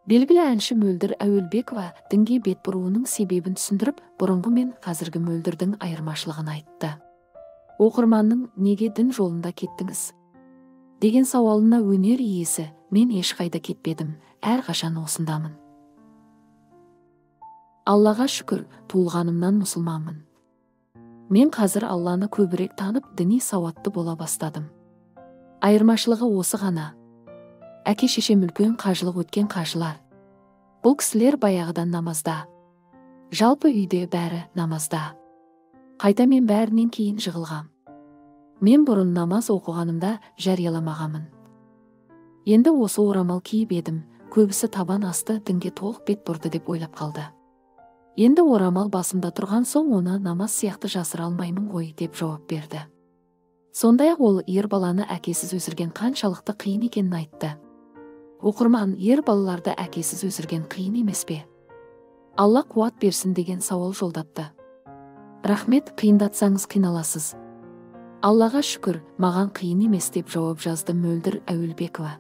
Белгілі әнші Мөлдір Әуелбекова дінге бет бұруының себебін түсіндіріп, бұрынғы мен қазіргі Мөлдірдің айырмашылығын айтты. Оқырманның «Неге дін жолында кеттіңіз?» деген сауалына өнер иесі: «Мен ешқайда кетпедім, әрқашан осындамын. Аллаға шүкір, туылғанымнан мұсылманмын. Мен қазір Алланы көбірек танып, діни сауатты бола бастадым. Айырмашылығы осы ғана. Әке-шешем үлкен қажылық өткен қажылар. Бұл кісілер баяғыдан намазда. Жалпы үйде бәрі намазда. Қайта мен бәрінен кейін жығылғам. Мен бұрын намаз оқығанымда жарияламағамын. Енді осы орамал киіп едім, көбісі табан асты дінге толық бет бұрды деп ойлап қалды. Енді орамал басымда тұрған соң оны намаз сияқты жасыра алмаймын ғой» деп жауап берді. Сондай-ақ ол ер баланы әкесіз өсірген қаншалықты қиын екенін айтты. Оқырман: ер балаларды әкесіз өсірген қиын емес пе? Алла қуат берсін деген сауал жолдапты. Рахмет, қиындатсаңыз қиналасыз. Аллаға шүкір, маған қиын емес деп жауап жазды Мөлдір Әуелбекова.